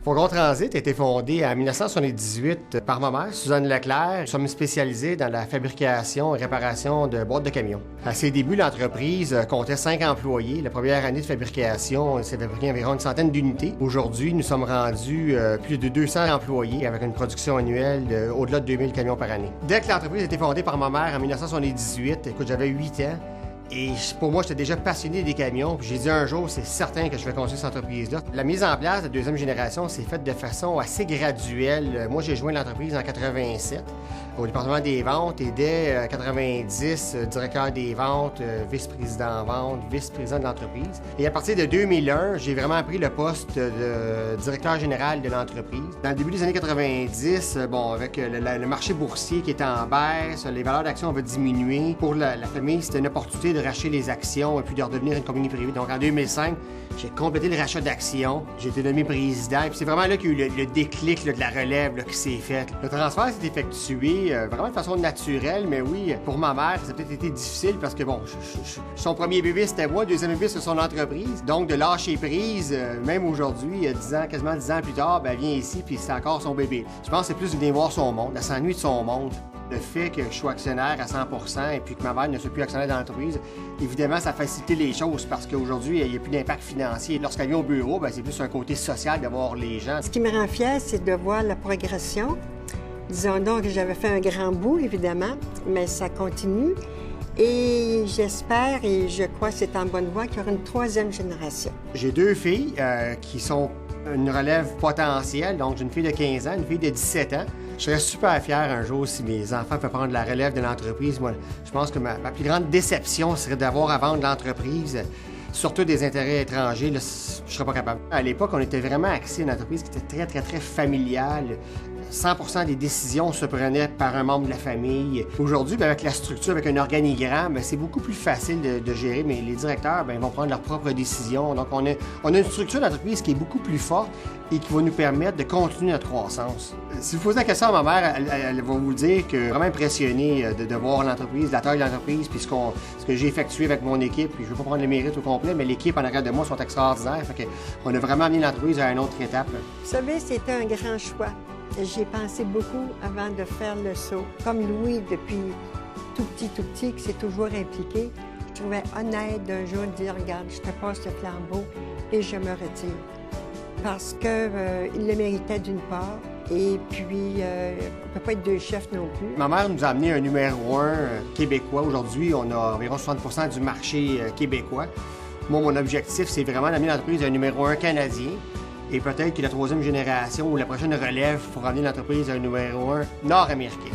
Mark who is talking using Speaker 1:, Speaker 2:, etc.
Speaker 1: Fourgon Transit a été fondé en 1978 par ma mère, Suzanne Leclerc. Nous sommes spécialisés dans la fabrication et réparation de boîtes de camions. À ses débuts, l'entreprise comptait 5 employés. La première année de fabrication, s'est fabriqué environ une centaine d'unités. Aujourd'hui, nous sommes rendus plus de 200 employés avec une production annuelle au-delà de 2000 camions par année. Dès que l'entreprise a été fondée par ma mère en 1978, écoute, j'avais 8 ans. Et pour moi, j'étais déjà passionné des camions. Puis j'ai dit un jour, c'est certain que je vais construire cette entreprise-là. La mise en place de la deuxième génération s'est faite de façon assez graduelle. Moi, j'ai joint l'entreprise en 87 au département des ventes et dès 90, directeur des ventes, vice-président vente, vice-président de l'entreprise. Et à partir de 2001, j'ai vraiment pris le poste de directeur général de l'entreprise. Dans le début des années 90, avec le marché boursier qui était en baisse, les valeurs d'action avaient diminué. Pour la famille, c'était une opportunité de racheter les actions et puis de redevenir une compagnie privée. Donc en 2005, j'ai complété le rachat d'actions. J'ai été nommé président. Et puis c'est vraiment là qu'il y a eu le déclic de la relève qui s'est fait. Le transfert s'est effectué vraiment de façon naturelle, mais oui, pour ma mère, ça a peut-être été difficile parce que son premier bébé c'était moi, le deuxième bébé c'est son entreprise. Donc de lâcher prise, même aujourd'hui, quasiment 10 ans plus tard, elle vient ici puis c'est encore son bébé. Je pense que c'est plus de venir voir son monde, elle s'ennuie de son monde. Le fait que je sois actionnaire à 100% et puis que ma mère ne soit plus actionnaire dans l'entreprise, évidemment, ça facilite les choses parce qu'aujourd'hui, il n'y a plus d'impact financier. Lorsqu'elle vient au bureau, c'est plus un côté social de voir les gens.
Speaker 2: Ce qui me rend fière, c'est de voir la progression. Disons donc que j'avais fait un grand bout, évidemment, mais ça continue. Et j'espère et je crois que c'est en bonne voie qu'il y aura une troisième génération.
Speaker 1: J'ai 2 filles qui sont une relève potentielle. Donc, j'ai une fille de 15 ans, une fille de 17 ans. Je serais super fier un jour si mes enfants peuvent prendre la relève de l'entreprise. Moi, je pense que ma plus grande déception serait d'avoir à vendre l'entreprise, surtout des intérêts étrangers. Là, je serais pas capable. À l'époque, on était vraiment axé une entreprise qui était très familiale. 100% des décisions se prenaient par un membre de la famille. Aujourd'hui, avec la structure, avec un organigramme, c'est beaucoup plus facile de gérer, mais les directeurs vont prendre leurs propres décisions. Donc, on a une structure d'entreprise qui est beaucoup plus forte et qui va nous permettre de continuer notre croissance. Si vous posez la question à ma mère, elle va vous dire que vraiment impressionné de voir l'entreprise, la taille de l'entreprise, puis ce que j'ai effectué avec mon équipe. Puis je ne veux pas prendre le mérite au complet, mais l'équipe en arrière de moi sont extraordinaires. Fait qu'on a vraiment amené l'entreprise à une autre étape.
Speaker 2: Vous savez, c'était un grand choix. J'y ai pensé beaucoup avant de faire le saut. Comme Louis, depuis tout petit, qui s'est toujours impliqué, je trouvais honnête d'un jour de dire, regarde, je te passe le flambeau et je me retire. Parce qu'il le méritait d'une part, et puis on ne peut pas être 2 chefs non plus.
Speaker 1: Ma mère nous a amené un numéro 1 québécois. Aujourd'hui, on a environ 60% du marché québécois. Moi, mon objectif, c'est vraiment d'amener l'entreprise à un numéro 1 canadien. Et peut-être que la troisième génération ou la prochaine relève pour amener l'entreprise à un numéro 1 nord-américain.